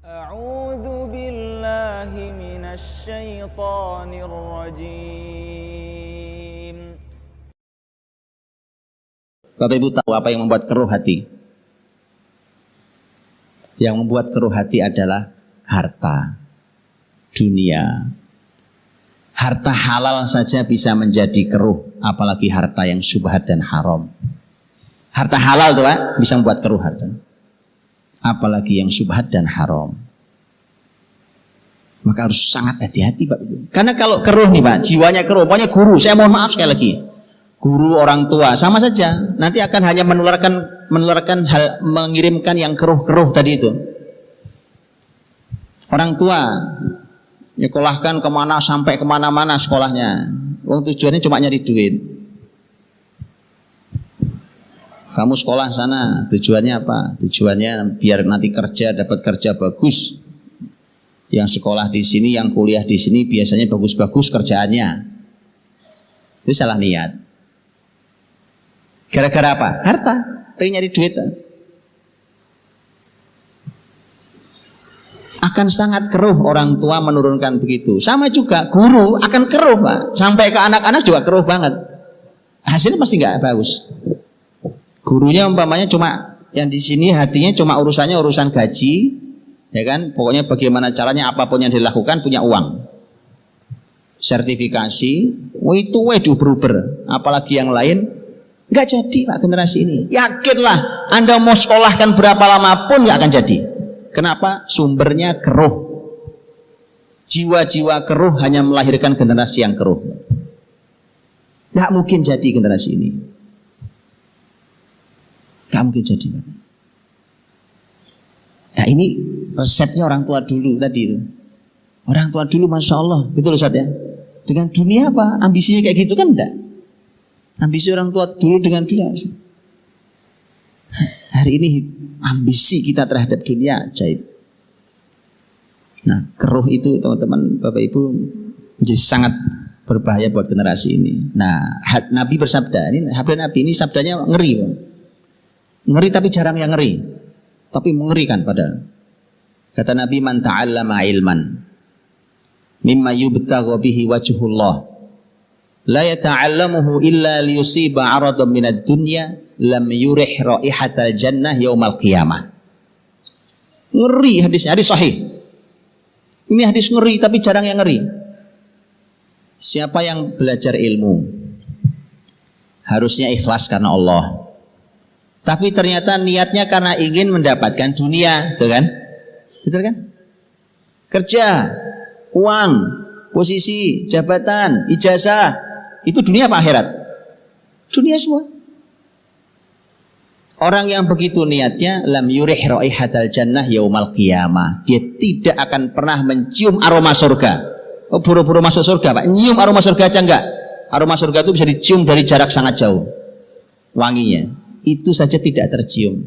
A'udzu billahi minasy syaithanir rajim. Bapak Ibu tahu apa yang membuat keruh hati? Yang membuat keruh hati adalah harta, dunia. Harta halal saja bisa menjadi keruh, apalagi harta yang syubhat dan haram. Harta halal tuh Pak, bisa membuat keruh harta. Apalagi yang syubhat dan haram. Maka harus sangat hati-hati Pak. Karena kalau keruh nih Pak, jiwanya keruh, pokoknya guru, saya mohon maaf sekali lagi. Guru, orang tua, sama saja. Nanti akan hanya menularkan hal, mengirimkan yang keruh-keruh tadi itu. Orang tua nyekolahkan kemana sampai kemana-mana sekolahnya. Wong tujuannya cuma nyari duit. Kamu sekolah sana, tujuannya apa? Tujuannya biar nanti kerja, dapat kerja bagus. Yang sekolah di sini, yang kuliah di sini biasanya bagus-bagus kerjaannya. Itu salah niat. Gara-gara apa? Harta, pengen nyari duit. Akan sangat keruh orang tua menurunkan begitu. Sama juga guru akan keruh Pak. Sampai ke anak-anak juga keruh banget. Hasilnya pasti nggak bagus. Gurunya umpamanya cuma yang di sini hatinya cuma urusannya urusan gaji, ya kan? Pokoknya bagaimana caranya apapun yang dilakukan punya uang. Sertifikasi, itu diuber-uber. Apalagi yang lain, nggak jadi Pak generasi ini. Yakinlah, Anda mau sekolahkan berapa lama pun nggak akan jadi. Kenapa? Sumbernya keruh. Jiwa-jiwa keruh hanya melahirkan generasi yang keruh. Nggak mungkin jadi generasi ini. Gak mungkin jadi. Nah ini resepnya orang tua dulu tadi. Orang tua dulu Masya Allah, betul Ustaz ya. Dengan dunia apa? Ambisinya kayak gitu kan enggak. Ambisi orang tua dulu dengan dunia. Hari ini ambisi kita terhadap dunia ajaib. Nah keruh itu teman-teman Bapak Ibu menjadi sangat berbahaya buat generasi ini. Nah Nabi bersabda, ini Nabi ini sabdanya ngeri Pak. Ngeri tapi jarang yang ngeri, tapi mengerikan padahal. Kata Nabi, man ta'allama ilman mimma yubtagha bihi wajhullah la yata'allamuhu illa liyusiba 'aradan minad dunya lam yurih raihatal jannah yaumal qiyamah. Ngeri hadisnya, hadis sahih. Ini hadis ngeri tapi jarang yang ngeri. Siapa yang belajar ilmu harusnya ikhlas karena Allah. Tapi ternyata niatnya karena ingin mendapatkan dunia, betul kan? Betul kan? Kerja, uang, posisi, jabatan, ijazah, itu dunia apa akhirat? Dunia semua. Orang yang begitu niatnya, lam yurih raihatal jannah yaumal qiyamah. Dia tidak akan pernah mencium aroma surga. Oh, buru-buru masuk surga, Pak. Nyium aroma surga aja enggak. Aroma surga itu bisa dicium dari jarak sangat jauh. Wanginya. Itu saja tidak tercium.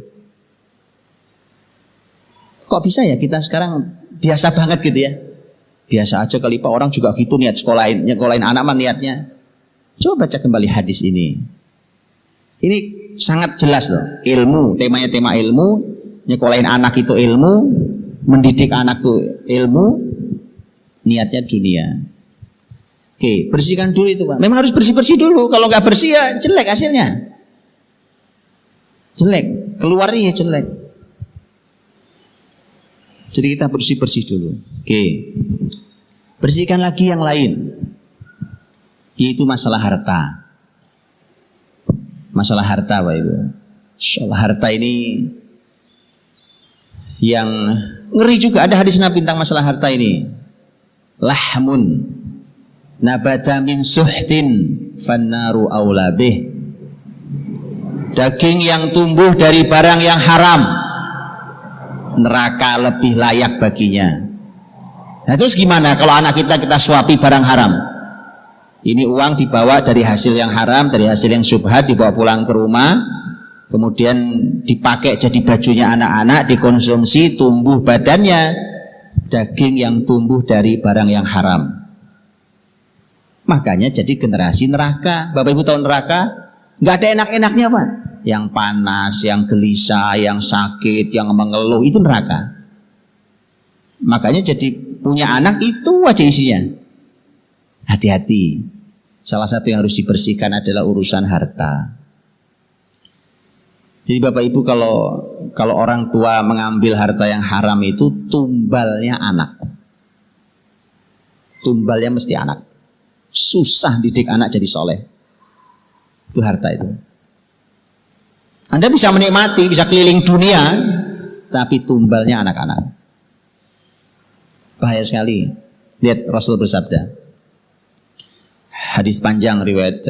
Kok bisa ya kita sekarang biasa banget gitu ya? Biasa aja kali Pak, orang juga gitu niat sekolahin anak mah niatnya. Coba baca kembali hadis ini. Ini sangat jelas loh. Ilmu, temanya tema ilmu, nyekolahin anak itu ilmu, mendidik anak itu ilmu, niatnya dunia. Oke, bersihkan dulu itu Pak. Memang harus bersih-bersih dulu. Kalau nggak bersih ya jelek hasilnya. Jelek, keluarnya jelek. Jadi kita bersih-bersih dulu. Oke. Bersihkan lagi yang lain. Yaitu masalah harta. Masalah harta Pak Ibu. Soal harta ini yang ngeri juga, ada hadis Nabi tentang masalah harta ini. Lahmun nabata min suhtin fannaru aula bih. Daging yang tumbuh dari barang yang haram, neraka lebih layak baginya. Nah terus gimana kalau anak kita suapi barang haram? Ini uang dibawa dari hasil yang haram, dari hasil yang syubhat, dibawa pulang ke rumah, kemudian dipakai jadi bajunya anak-anak, dikonsumsi, tumbuh badannya. Daging yang tumbuh dari barang yang haram. Makanya jadi generasi neraka. Bapak Ibu tahu neraka? Nggak ada enak-enaknya Pak. Yang panas, yang gelisah, yang sakit, yang mengeluh, itu neraka. Makanya jadi punya anak itu aja isinya. Hati-hati. Salah satu yang harus dibersihkan adalah urusan harta. Jadi Bapak Ibu kalau orang tua mengambil harta yang haram itu tumbalnya anak. Tumbalnya mesti anak. Susah didik anak jadi soleh. Itu harta itu. Anda bisa menikmati, bisa keliling dunia, tapi tumbalnya anak-anak. Bahaya sekali. Lihat Rasul bersabda. Hadis panjang riwayat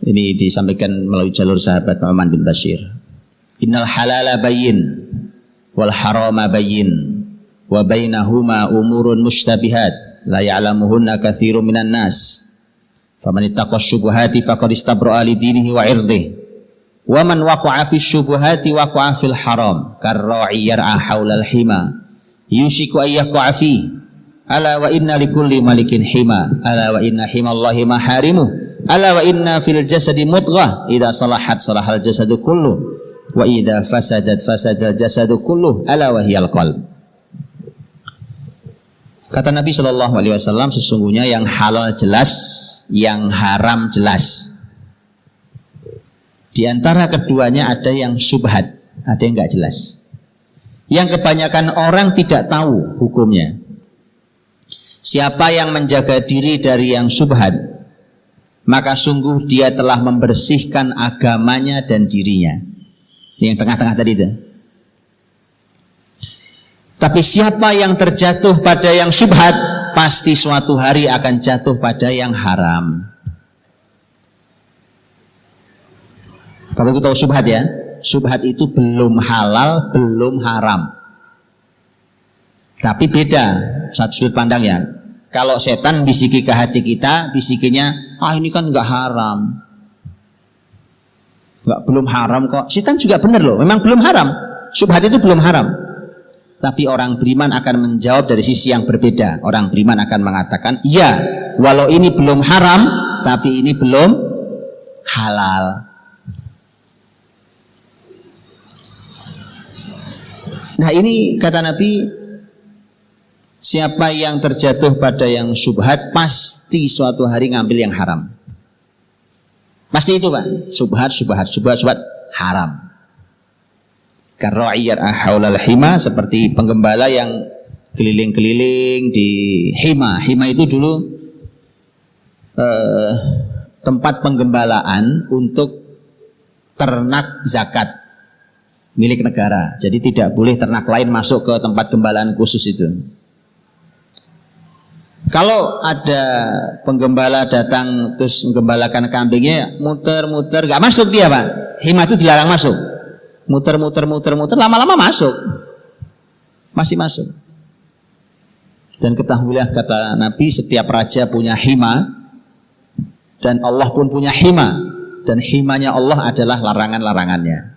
ini disampaikan melalui jalur sahabat Nu'man bin Bashir. Innal halala bayyin wal harama bayyin wa bainahuma umurun mushtabihat la ya'lamuhunna katsirun minan nas. Faman ittaqa syubhati faqad istabra'a li dinihi wa 'irdihi. Wa man waqa'a fi syubhati waqa'a fil haram karra'i yar'a haulal hima yushiku ayyaqa'a fi. Ala wa inna likulli malikin hima. Ala wa inna himallahi maharimuh. Ala wa inna fil jasadi mudghah idza salahat salahal jasadu kullu wa idza fasadat fasadal jasadu kullu ala wa hiyal qalb. Kata Nabi sallallahu alaihi wasallam, sesungguhnya yang halal jelas, yang haram jelas. Di antara keduanya ada yang syubhat, ada yang enggak jelas. Yang kebanyakan orang tidak tahu hukumnya. Siapa yang menjaga diri dari yang syubhat, maka sungguh dia telah membersihkan agamanya dan dirinya. Yang tengah-tengah tadi itu. Tapi siapa yang terjatuh pada yang syubhat, pasti suatu hari akan jatuh pada yang haram. Kalau kita tahu syubhat ya, syubhat itu belum halal, belum haram. Tapi beda satu sudut pandangnya. Kalau setan bisiki ke hati kita, bisikinya, ini kan nggak haram, belum haram kok. Setan juga benar loh, memang belum haram. Syubhat itu belum haram. Tapi orang beriman akan menjawab dari sisi yang berbeda. Orang beriman akan mengatakan, iya, walau ini belum haram, tapi ini belum halal. Nah ini kata Nabi, siapa yang terjatuh pada yang syubhat pasti suatu hari ngambil yang haram. Pasti itu Pak. Syubhat haram. Karra'iyar haulal hima, seperti penggembala yang keliling-keliling di hima. Hima itu dulu tempat penggembalaan untuk ternak zakat milik negara. Jadi tidak boleh ternak lain masuk ke tempat gembalaan khusus itu. Kalau ada penggembala datang terus menggembalakan kambingnya, muter-muter, gak masuk dia Pak. Hima itu dilarang masuk. Muter-muter, lama-lama masuk. Masih masuk. Dan ketahuilah kata Nabi, setiap raja punya hima, dan Allah pun punya hima, dan himanya Allah adalah larangan-larangannya.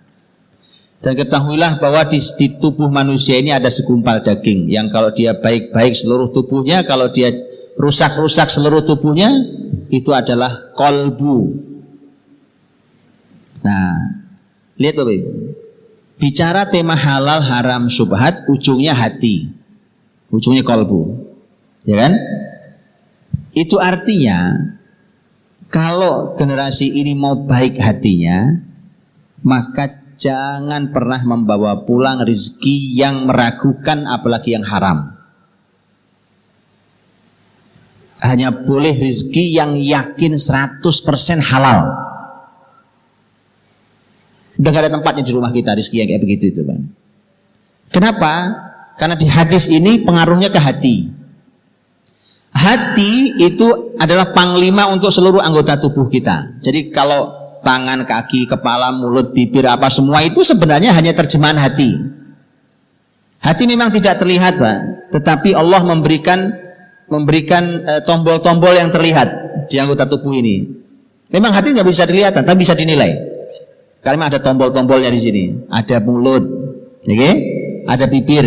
Dan ketahuilah bahwa di tubuh manusia ini ada segumpal daging yang kalau dia baik-baik seluruh tubuhnya, kalau dia rusak-rusak seluruh tubuhnya, itu adalah kolbu. Nah, lihat Bapak Ibu. Bicara tema halal haram syubhat, ujungnya hati, ujungnya kolbu, ya kan? Itu artinya kalau generasi ini mau baik hatinya, maka jangan pernah membawa pulang rezeki yang meragukan, apalagi yang haram. Hanya boleh rezeki yang yakin 100% halal. Udah gak ada tempatnya di rumah kita rezeki yang kayak begitu itu Bang. Kenapa? Karena di hadis ini pengaruhnya ke hati. Hati itu adalah panglima untuk seluruh anggota tubuh kita. Jadi kalau tangan, kaki, kepala, mulut, bibir, apa semua itu sebenarnya hanya terjemahan hati. Hati memang tidak terlihat Pak, tetapi Allah memberikan tombol-tombol yang terlihat di anggota tubuh ini. Memang hati nggak bisa dilihat, tapi bisa dinilai. Karena ada tombol-tombolnya di sini. Ada mulut, okay? Ada bibir.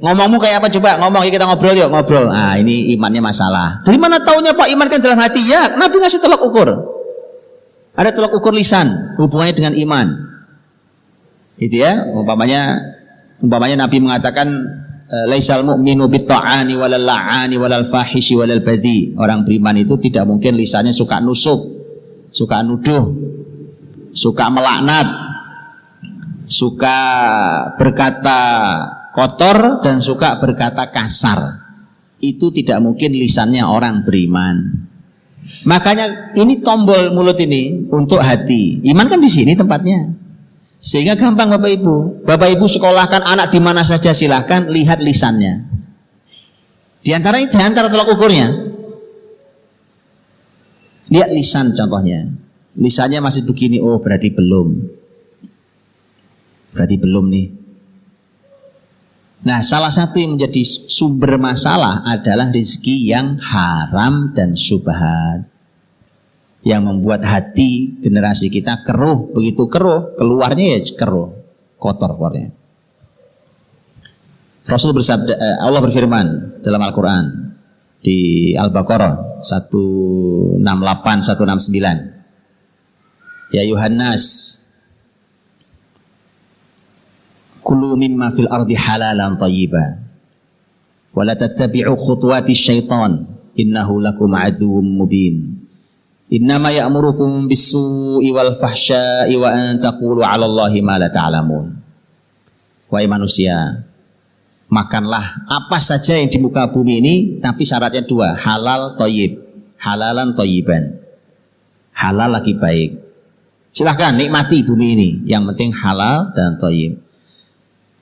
Ngomongmu kayak apa coba? Ngomong, kita ngobrol yuk, ngobrol. Ah, ini imannya masalah. Dari mana taunya Pak iman kan dalam hati? Ya, Nabi ngasih tolak ukur. Ada tolak ukur lisan, hubungannya dengan iman. Itu ya, umpamanya Nabi mengatakan laisal mu'minu bitta'ani walal la'ani walal fahishi walal badi. Orang beriman itu tidak mungkin lisannya suka nusuk, suka nuduh, suka melaknat, suka berkata kotor dan suka berkata kasar. Itu tidak mungkin lisannya orang beriman. Makanya ini tombol mulut ini untuk hati. Iman kan di sini tempatnya. Sehingga gampang Bapak Ibu. Bapak Ibu sekolahkan anak di mana saja silahkan lihat lisannya. Di antara tolak ukurnya. Lihat lisan contohnya. Lisannya masih begini, oh berarti belum. Berarti belum nih. Nah, salah satu yang menjadi sumber masalah adalah rezeki yang haram dan syubhat. Yang membuat hati generasi kita keruh, begitu keruh, keluarnya ya keruh, kotor keluarnya. Rasul bersabda, Allah berfirman dalam Al-Quran di Al-Baqarah 168, 169. Ya Yuhannas, kulu mimma fil ardi halalan tayyiba, wa la tattabi'u khutuwati syaitan, innahu lakum aduwwum mubin. Innama ya'murukum bis-su'i wal fahsya'i wa an taqulu 'ala Allahi ma la ta'lamun. Wahai manusia, makanlah apa saja yang di muka bumi ini, tapi syaratnya dua, halal thayyib, halalan thayyiban. Halal lagi baik. Silahkan nikmati bumi ini, yang penting halal dan thayyib.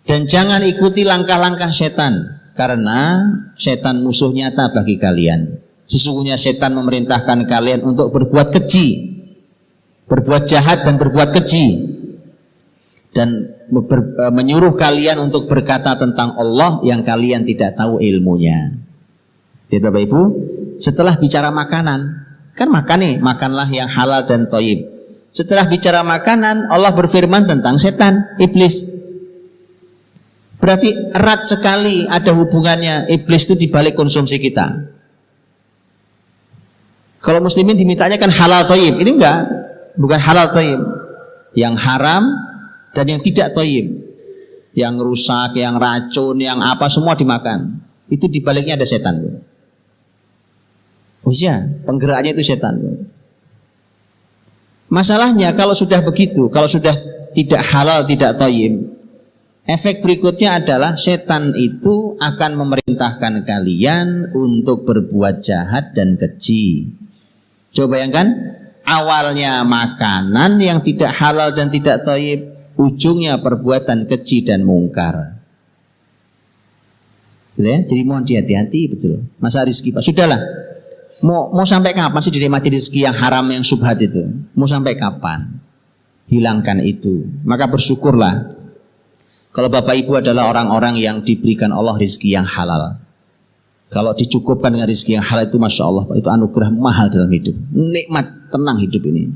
Dan jangan ikuti langkah-langkah setan, karena setan musuh nyata bagi kalian. Sesungguhnya setan memerintahkan kalian untuk berbuat keji, berbuat jahat dan berbuat keji, dan menyuruh kalian untuk berkata tentang Allah yang kalian tidak tahu ilmunya. Ya Bapak Ibu, setelah bicara makanan, kan makan nih, makanlah yang halal dan thayyib. Setelah bicara makanan, Allah berfirman tentang setan, iblis. Berarti erat sekali ada hubungannya iblis itu di balik konsumsi kita. Kalau muslimin dimintanya kan halal thayyib, ini enggak, bukan halal thayyib. Yang haram dan yang tidak thayyib, yang rusak, yang racun, yang apa semua dimakan. Itu di baliknya ada setan. Oh iya, penggeraknya itu setan. Masalahnya kalau sudah begitu, kalau sudah tidak halal, tidak thayyib, efek berikutnya adalah setan itu akan memerintahkan kalian untuk berbuat jahat dan keji. Coba bayangkan, awalnya makanan yang tidak halal dan tidak thayyib, ujungnya perbuatan keji dan mungkar. Ya, jadi mohon hati-hati betul. Masa rezeki Pak, sudahlah. Mau sampai kapan sih dinikmati rezeki yang haram, yang syubhat itu? Mau sampai kapan? Hilangkan itu. Maka bersyukurlah kalau Bapak Ibu adalah orang-orang yang diberikan Allah rezeki yang halal. Kalau dicukupkan dengan rezeki yang halal itu, Masya Allah, itu anugerah mahal dalam hidup. Nikmat, tenang hidup ini.